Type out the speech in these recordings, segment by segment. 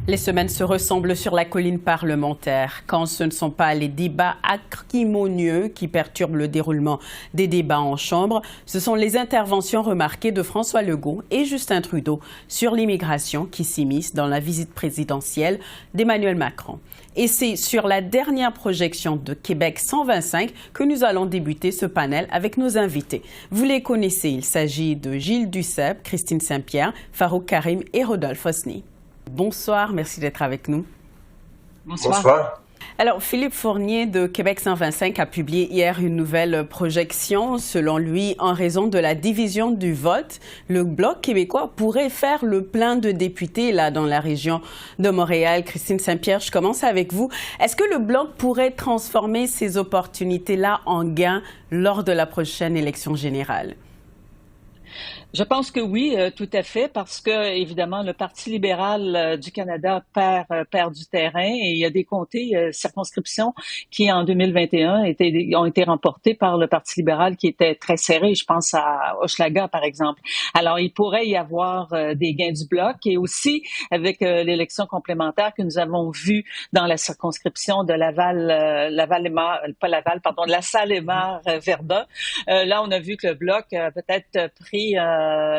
Les semaines se ressemblent sur la colline parlementaire. Quand ce ne sont pas les débats acrimonieux qui perturbent le déroulement des débats en Chambre, ce sont les interventions remarquées de François Legault et Justin Trudeau sur l'immigration qui s'immiscent dans la visite présidentielle d'Emmanuel Macron. Et c'est sur la dernière projection de Québec 125 que nous allons débuter ce panel avec nos invités. Vous les connaissez, il s'agit de Gilles Duceppe, Christine Saint-Pierre, Farouk Karim et Rodolphe Osny. Bonsoir, merci d'être avec nous. Bonsoir. Alors, Philippe Fournier de Québec 125 a publié hier une nouvelle projection. Selon lui, en raison de la division du vote, le Bloc québécois pourrait faire le plein de députés là dans la région de Montréal. Christine Saint-Pierre, je commence avec vous. Est-ce que le Bloc pourrait transformer ces opportunités-là en gains lors de la prochaine élection générale? Je pense que oui, tout à fait, parce que évidemment le Parti libéral du Canada perd du terrain et il y a des comtés, circonscriptions qui en 2021 ont été remportées par le Parti libéral qui était très serré. Je pense à Hochelaga par exemple. Alors il pourrait y avoir des gains du bloc et aussi avec l'élection complémentaire que nous avons vue dans la circonscription de La Salle-et-Mar-Verdun. Là on a vu que le bloc a peut-être pris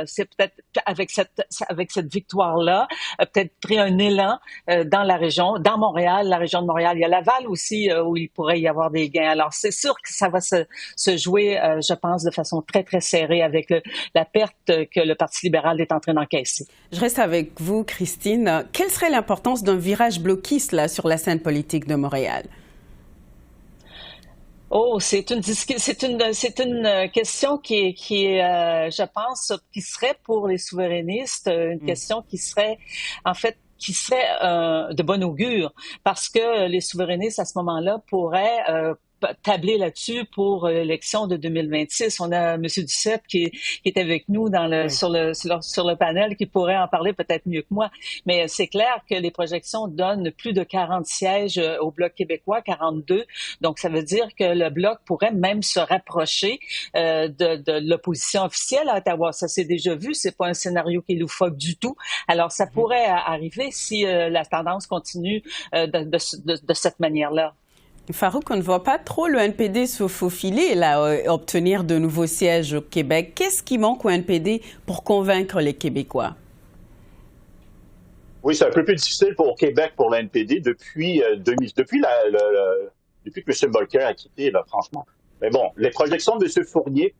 c'est peut-être avec cette victoire-là, peut-être pris un élan dans la région, dans Montréal, la région de Montréal. Il y a Laval aussi où il pourrait y avoir des gains. Alors, c'est sûr que ça va se jouer, je pense, de façon très, très serrée avec la perte que le Parti libéral est en train d'encaisser. Je reste avec vous, Christine. Quelle serait l'importance d'un virage bloquiste là, sur la scène politique de Montréal? Oh, c'est une question qui est, je pense, qui serait pour les souverainistes une question qui serait, en fait, de bon augure, parce que les souverainistes à ce moment-là pourraient tabler là-dessus pour l'élection de 2026. On a M. Duceppe qui est avec nous sur le panel, qui pourrait en parler peut-être mieux que moi. Mais c'est clair que les projections donnent plus de 40 sièges au Bloc québécois, 42. Donc, ça veut dire que le Bloc pourrait même se rapprocher de l'opposition officielle à Ottawa. Ça s'est déjà vu. C'est pas un scénario qui est loufoque du tout. Alors, ça pourrait arriver si la tendance continue de cette manière-là. Farouk, on ne voit pas trop le NPD se faufiler, là, obtenir de nouveaux sièges au Québec. Qu'est-ce qui manque au NPD pour convaincre les Québécois? Oui, c'est un peu plus difficile pour Québec, pour le NPD, depuis que M. Volker a quitté, là, franchement. Mais bon, les projections de M. Fournier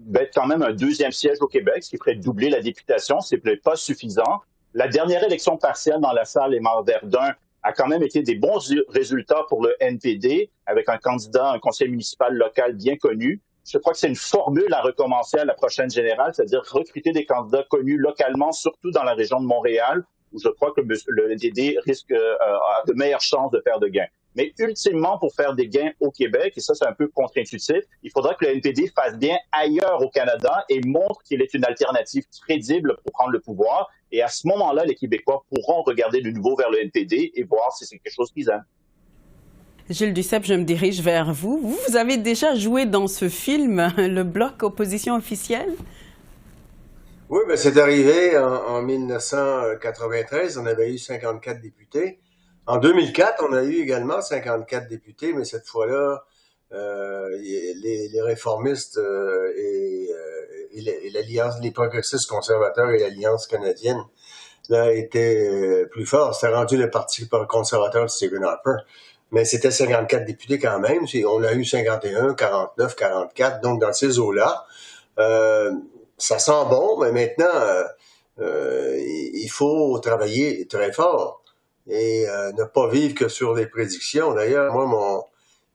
mettent quand même un deuxième siège au Québec, ce qui ferait doubler la députation. C'est peut-être pas suffisant. La dernière élection partielle dans la Salle-et-Mar-Verdun a quand même été des bons résultats pour le NPD, avec un candidat, un conseil municipal local bien connu. Je crois que c'est une formule à recommencer à la prochaine générale, c'est-à-dire recruter des candidats connus localement, surtout dans la région de Montréal, où je crois que le NPD risque a de meilleures chances de faire de gains. Mais ultimement, pour faire des gains au Québec, et ça c'est un peu contre-intuitif, il faudra que le NPD fasse bien ailleurs au Canada et montre qu'il est une alternative crédible pour prendre le pouvoir. Et à ce moment-là, les Québécois pourront regarder de nouveau vers le NPD et voir si c'est quelque chose qu'ils aiment. Gilles Duceppe, je me dirige vers vous. Vous avez déjà joué dans ce film, le Bloc opposition officielle? Oui, bien, c'est arrivé en 1993. On avait eu 54 députés. En 2004, on a eu également 54 députés, mais cette fois-là, les réformistes et l'Alliance, les progressistes conservateurs et l'Alliance canadienne, là, étaient plus forts. C'était rendu le Parti conservateur de Stephen Harper. Mais c'était 54 députés quand même. On a eu 51, 49, 44. Donc, dans ces eaux-là, ça sent bon, mais maintenant, il faut travailler très fort et ne pas vivre que sur les prédictions. D'ailleurs, moi, mon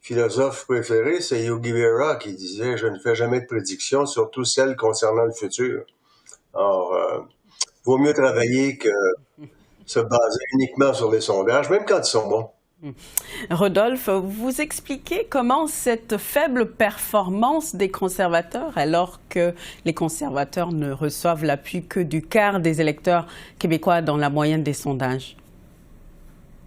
philosophe préféré, c'est Yogi Berra qui disait « Je ne fais jamais de prédictions, surtout celles concernant le futur ». Alors, vaut mieux travailler que se baser uniquement sur les sondages, même quand ils sont bons. Rodolphe, vous expliquez comment cette faible performance des conservateurs, alors que les conservateurs ne reçoivent l'appui que du quart des électeurs québécois dans la moyenne des sondages?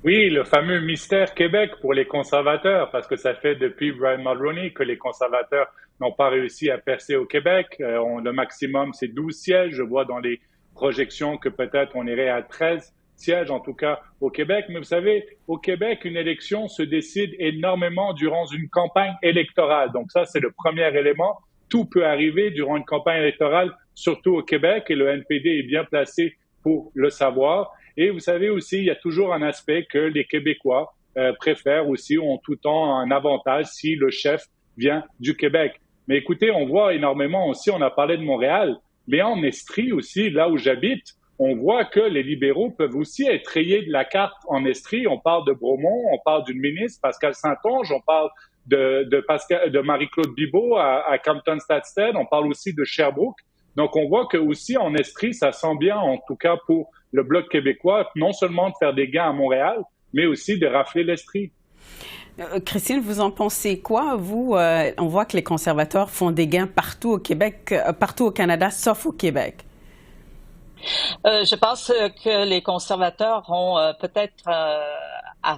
Oui, le fameux mystère Québec pour les conservateurs, parce que ça fait depuis Brian Mulroney que les conservateurs n'ont pas réussi à percer au Québec. Le maximum, c'est 12 sièges. Je vois dans les projections que peut-être on irait à 13 sièges, en tout cas au Québec. Mais vous savez, au Québec, une élection se décide énormément durant une campagne électorale. Donc ça, c'est le premier élément. Tout peut arriver durant une campagne électorale, surtout au Québec, et le NPD est bien placé pour le savoir. Et vous savez aussi, il y a toujours un aspect que les Québécois préfèrent aussi, ont tout le temps un avantage si le chef vient du Québec. Mais écoutez, on voit énormément aussi, on a parlé de Montréal, mais en Estrie aussi, là où j'habite, on voit que les libéraux peuvent aussi être rayés de la carte en Estrie. On parle de Bromont, on parle d'une ministre, Pascal Saint-Onge, on parle de Marie-Claude Bibeau à Campton-Stadsted, on parle aussi de Sherbrooke. Donc, on voit que aussi en Estrie, ça sent bien, en tout cas pour le Bloc québécois, non seulement de faire des gains à Montréal, mais aussi de rafler l'Estrie. Christine, vous en pensez quoi? Vous, on voit que les conservateurs font des gains partout au Québec, partout au Canada, sauf au Québec. Je pense que les conservateurs ont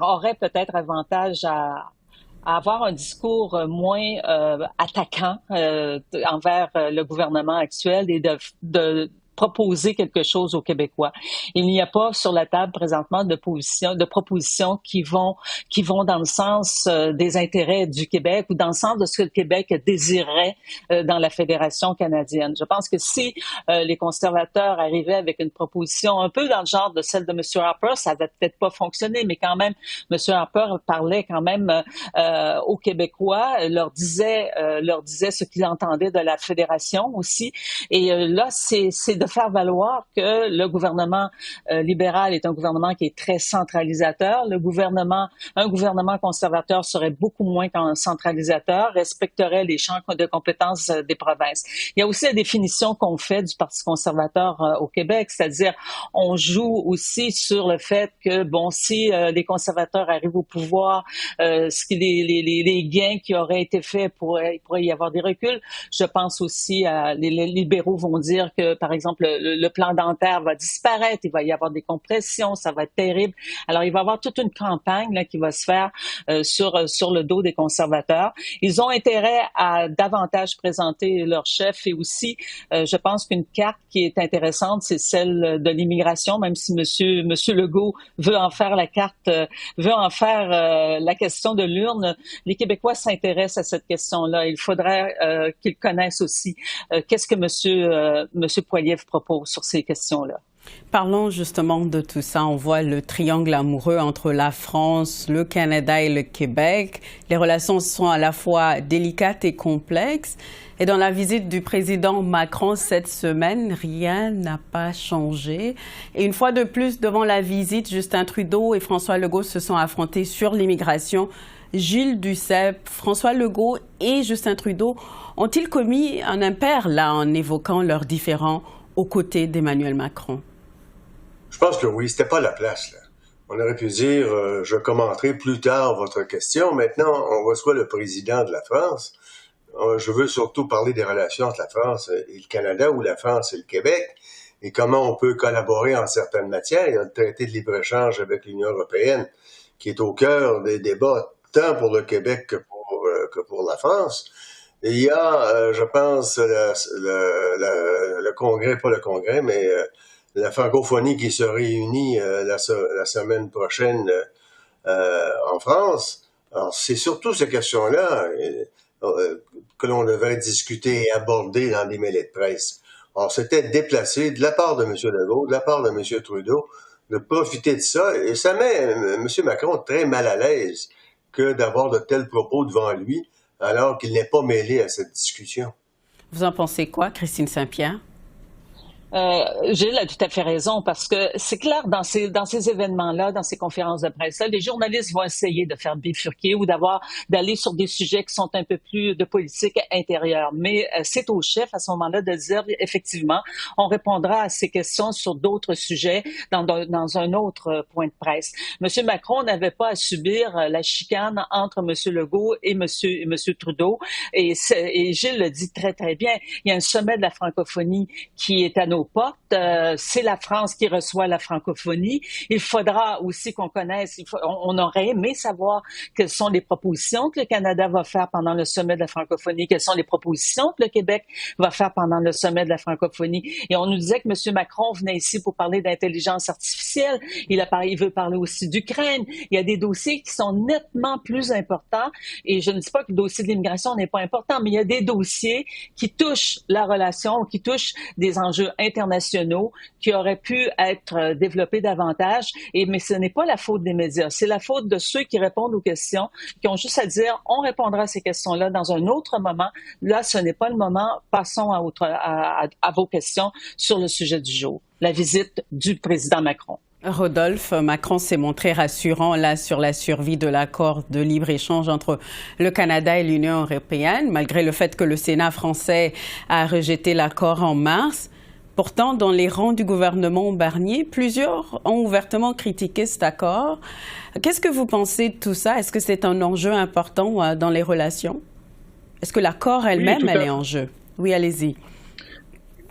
auraient peut-être avantage à avoir un discours moins attaquant envers le gouvernement actuel et de proposer quelque chose aux Québécois. Il n'y a pas sur la table présentement de propositions qui vont dans le sens des intérêts du Québec ou dans le sens de ce que le Québec désirait dans la Fédération canadienne. Je pense que si les conservateurs arrivaient avec une proposition un peu dans le genre de celle de M. Harper, ça n'avait peut-être pas fonctionné, mais quand même, M. Harper parlait quand même aux Québécois, leur disait ce qu'il entendait de la Fédération aussi. Et là, c'est de faire valoir que le gouvernement libéral est un gouvernement qui est très centralisateur. Un gouvernement conservateur serait beaucoup moins centralisateur, respecterait les champs de compétences des provinces. Il y a aussi la définition qu'on fait du Parti conservateur au Québec, c'est-à-dire on joue aussi sur le fait que, bon, si les conservateurs arrivent au pouvoir, les gains qui auraient été faits, il pourrait y avoir des reculs. Je pense aussi les libéraux vont dire que, par exemple, le plan dentaire va disparaître, il va y avoir des compressions, ça va être terrible. Alors, il va y avoir toute une campagne là, qui va se faire sur le dos des conservateurs. Ils ont intérêt à davantage présenter leur chef et aussi, je pense qu'une carte qui est intéressante, c'est celle de l'immigration, même si Monsieur Legault veut en faire la question de l'urne. Les Québécois s'intéressent à cette question-là. Il faudrait qu'ils connaissent aussi qu'est-ce que Monsieur Poilievre propose sur ces questions-là. Parlons justement de tout ça. On voit le triangle amoureux entre la France, le Canada et le Québec. Les relations sont à la fois délicates et complexes. Et dans la visite du président Macron cette semaine, rien n'a pas changé. Et une fois de plus, devant la visite, Justin Trudeau et François Legault se sont affrontés sur l'immigration. Gilles Duceppe, François Legault et Justin Trudeau ont-ils commis un impair là en évoquant leurs différends aux côtés d'Emmanuel Macron? Je pense que oui, c'était pas la place, là. On aurait pu dire, je commenterai plus tard votre question. Maintenant, on reçoit le président de la France. Je veux surtout parler des relations entre la France et le Canada ou la France et le Québec et comment on peut collaborer en certaines matières. Il y a le traité de libre-échange avec l'Union européenne qui est au cœur des débats tant pour le Québec que pour la France. Et il y a, je pense, le Congrès, pas le Congrès, mais la francophonie qui se réunit la semaine prochaine en France. Alors, c'est surtout ces questions-là que l'on devrait discuter et aborder dans des mêlées de presse. Alors, c'était déplacé de la part de M. Legault, de la part de M. Trudeau, de profiter de ça. Et ça met M. Macron très mal à l'aise que d'avoir de tels propos devant lui, alors qu'il n'est pas mêlé à cette discussion. Vous en pensez quoi, Christine Saint-Pierre? Gilles a tout à fait raison parce que c'est clair dans ces événements-là, dans ces conférences de presse-là, les journalistes vont essayer de faire bifurquer ou d'aller sur des sujets qui sont un peu plus de politique intérieure. Mais c'est au chef à ce moment-là de dire effectivement, on répondra à ces questions sur d'autres sujets dans un autre point de presse. Monsieur Macron n'avait pas à subir la chicane entre Monsieur Legault et Monsieur Trudeau et Gilles le dit très très bien. Il y a un sommet de la francophonie qui est à nos nos portes. C'est la France qui reçoit la francophonie. Il faudra aussi qu'on connaisse, on aurait aimé savoir quelles sont les propositions que le Canada va faire pendant le sommet de la francophonie, quelles sont les propositions que le Québec va faire pendant le sommet de la francophonie. Et on nous disait que M. Macron venait ici pour parler d'intelligence artificielle. Il veut parler aussi d'Ukraine. Il y a des dossiers qui sont nettement plus importants. Et je ne dis pas que le dossier de l'immigration n'est pas important, mais il y a des dossiers qui touchent la relation, qui touchent des enjeux internationaux qui auraient pu être développés davantage. Mais ce n'est pas la faute des médias. C'est la faute de ceux qui répondent aux questions, qui ont juste à dire, on répondra à ces questions-là dans un autre moment. Là, ce n'est pas le moment. Passons à vos questions sur le sujet du jour, la visite du président Macron. Rodolphe, Macron s'est montré rassurant là sur la survie de l'accord de libre-échange entre le Canada et l'Union européenne, malgré le fait que le Sénat français a rejeté l'accord en mars. Pourtant, dans les rangs du gouvernement Barnier, plusieurs ont ouvertement critiqué cet accord. Qu'est-ce que vous pensez de tout ça? Est-ce que c'est un enjeu important dans les relations? Est-ce que l'accord elle-même, elle est en jeu? Oui, allez-y.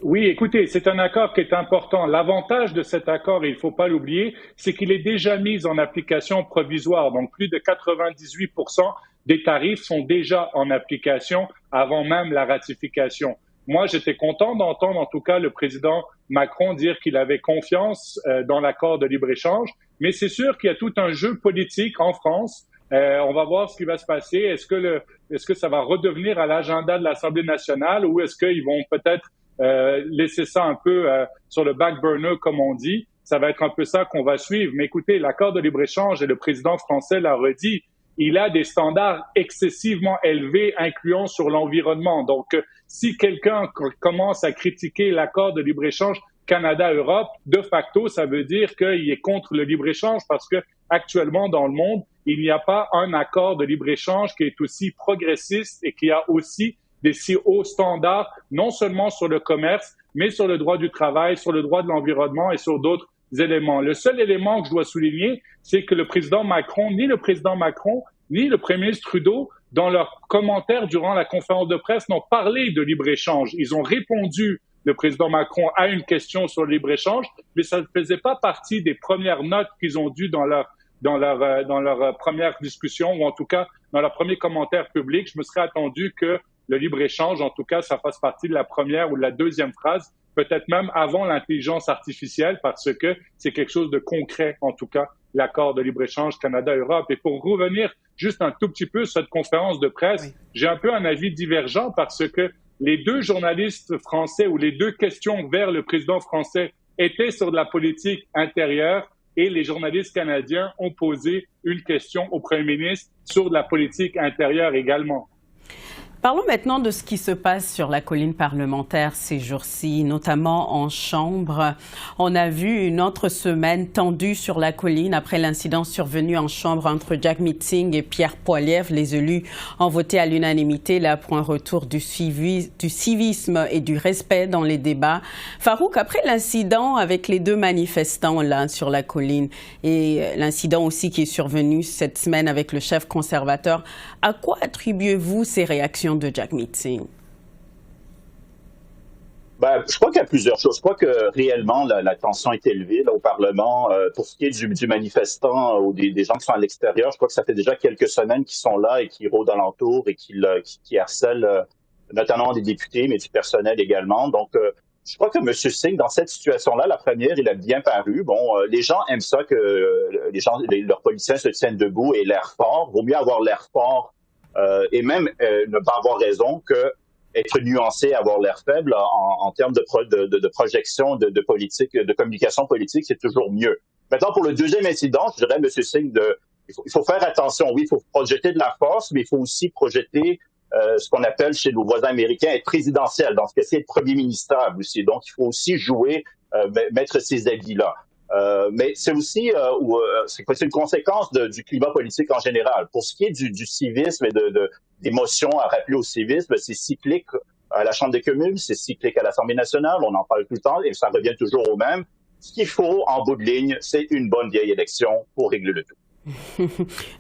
Oui, écoutez, c'est un accord qui est important. L'avantage de cet accord, et il ne faut pas l'oublier, c'est qu'il est déjà mis en application provisoire. Donc, plus de 98% des tarifs sont déjà en application avant même la ratification. Moi, j'étais content d'entendre en tout cas le président Macron dire qu'il avait confiance dans l'accord de libre-échange, mais c'est sûr qu'il y a tout un jeu politique en France. On va voir ce qui va se passer. Est-ce que ça va redevenir à l'agenda de l'Assemblée nationale ou est-ce qu'ils vont peut-être laisser ça un peu sur le back burner, comme on dit? Ça va être un peu ça qu'on va suivre. Mais écoutez, l'accord de libre-échange, et le président français l'a redit, il a des standards excessivement élevés, incluant sur l'environnement. Donc, si quelqu'un commence à critiquer l'accord de libre-échange Canada-Europe, de facto, ça veut dire qu'il est contre le libre-échange parce que actuellement, dans le monde, il n'y a pas un accord de libre-échange qui est aussi progressiste et qui a aussi des si hauts standards, non seulement sur le commerce, mais sur le droit du travail, sur le droit de l'environnement et sur d'autres éléments. Le seul élément que je dois souligner, c'est que le président Macron, ni le Premier ministre Trudeau, dans leurs commentaires durant la conférence de presse, n'ont parlé de libre-échange. Ils ont répondu, le président Macron, à une question sur le libre-échange, mais ça ne faisait pas partie des premières notes qu'ils ont dues dans leur première discussion, ou en tout cas dans leur premier commentaire public. Je me serais attendu que le libre-échange, en tout cas, ça fasse partie de la première ou de la deuxième phrase, peut-être même avant l'intelligence artificielle, parce que c'est quelque chose de concret, en tout cas, l'accord de libre-échange Canada-Europe. Et pour revenir juste un tout petit peu sur cette conférence de presse, j'ai un peu un avis divergent parce que les deux journalistes français ou les deux questions vers le président français étaient sur de la politique intérieure et les journalistes canadiens ont posé une question au premier ministre sur de la politique intérieure également. Parlons maintenant de ce qui se passe sur la colline parlementaire ces jours-ci, notamment en Chambre. On a vu une autre semaine tendue sur la colline après l'incident survenu en Chambre entre Jagmeet Singh et Pierre Poilievre. Les élus ont voté à l'unanimité là pour un retour du civisme et du respect dans les débats. Farouk, après l'incident avec les deux manifestants là sur la colline et l'incident aussi qui est survenu cette semaine avec le chef conservateur, à quoi attribuez-vous ces réactions de Jagmeet Singh? Je crois qu'il y a plusieurs choses. Je crois que réellement, la tension est élevée là, au Parlement. Pour ce qui est du manifestant ou des gens qui sont à l'extérieur, je crois que ça fait déjà quelques semaines qu'ils sont là et qui rôdent alentour et qui harcèlent notamment des députés, mais du personnel également. Donc, je crois que M. Singh, dans cette situation-là, la première, il a bien paru. Bon, les gens aiment ça que leurs politiciens se tiennent debout et l'air fort. Vaut mieux avoir l'air fort et même ne pas avoir raison que être nuancé, avoir l'air faible en termes de projection, de politique, de communication politique, c'est toujours mieux. Maintenant, pour le deuxième incident, je dirais, M. Singh, il faut faire attention. Oui, il faut projeter de la force, mais il faut aussi projeter ce qu'on appelle chez nos voisins américains être présidentiel. Dans ce cas-ci, être premier ministrable aussi. Donc, il faut aussi jouer, mettre ces habits-là. Mais c'est aussi c'est une conséquence du climat politique en général. Pour ce qui est du civisme et d'émotions à rappeler au civisme, c'est cyclique à la Chambre des communes, c'est cyclique à l'Assemblée nationale, on en parle tout le temps et ça revient toujours au même. Ce qu'il faut, en bout de ligne, c'est une bonne vieille élection pour régler le tout.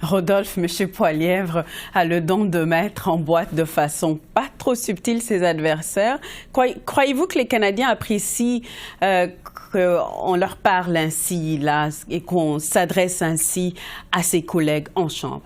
Rodolphe, M. Poilièvre a le don de mettre en boîte de façon pas trop subtile ses adversaires. Croyez-vous que les Canadiens apprécient qu'on leur parle ainsi là et qu'on s'adresse ainsi à ses collègues en Chambre?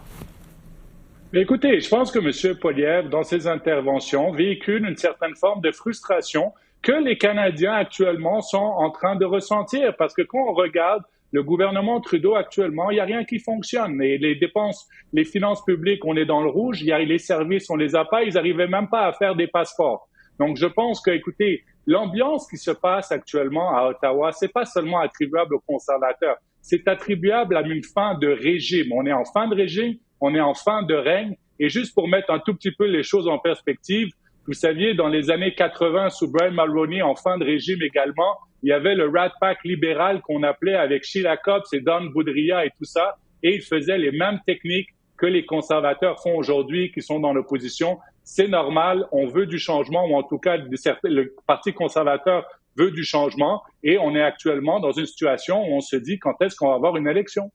Mais écoutez, je pense que M. Poilièvre, dans ses interventions, véhicule une certaine forme de frustration que les Canadiens actuellement sont en train de ressentir. Parce que quand on regarde le gouvernement Trudeau actuellement, il n'y a rien qui fonctionne. Et les dépenses, les finances publiques, on est dans le rouge. Il y a les services, on les a pas. Ils n'arrivaient même pas à faire des passeports. Donc, je pense que, écoutez, l'ambiance qui se passe actuellement à Ottawa, c'est pas seulement attribuable aux conservateurs. C'est attribuable à une fin de régime. On est en fin de régime, on est en fin de règne. Et juste pour mettre un tout petit peu les choses en perspective, vous saviez, dans les années 80, sous Brian Mulroney, en fin de régime également, il y avait le Rat Pack libéral qu'on appelait avec Sheila Copps et Don Boudria et tout ça, et ils faisaient les mêmes techniques que les conservateurs font aujourd'hui, qui sont dans l'opposition. C'est normal, on veut du changement, ou en tout cas, le Parti conservateur veut du changement, et on est actuellement dans une situation où on se dit quand est-ce qu'on va avoir une élection.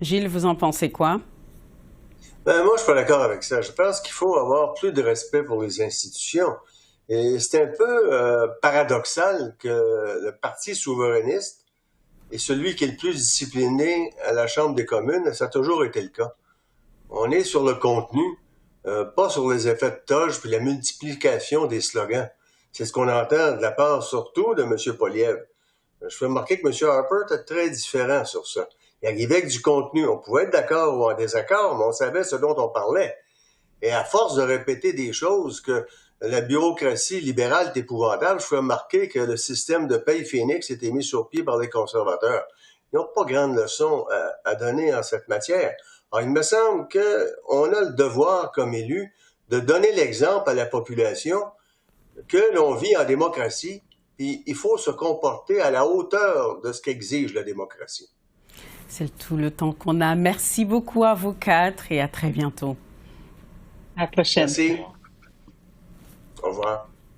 Gilles, vous en pensez quoi? Moi, je suis pas d'accord avec ça. Je pense qu'il faut avoir plus de respect pour les institutions. Et c'est un peu paradoxal que le Parti souverainiste est celui qui est le plus discipliné à la Chambre des communes. Ça a toujours été le cas. On est sur le contenu, pas sur les effets de toge puis la multiplication des slogans. C'est ce qu'on entend de la part surtout de M. Poilièvre. Je fais remarquer que M. Harper était très différent sur ça. Il arrivait avec du contenu. On pouvait être d'accord ou en désaccord, mais on savait ce dont on parlait. Et à force de répéter des choses que la bureaucratie libérale est épouvantable, je fais remarquer que le système de paye Phoenix a été mis sur pied par les conservateurs. Ils n'ont pas grande leçon à donner en cette matière. Alors, il me semble qu'on a le devoir, comme élu, de donner l'exemple à la population que l'on vit en démocratie, puis il faut se comporter à la hauteur de ce qu'exige la démocratie. C'est tout le temps qu'on a. Merci beaucoup à vous quatre et à très bientôt. À la prochaine. Merci. Au revoir.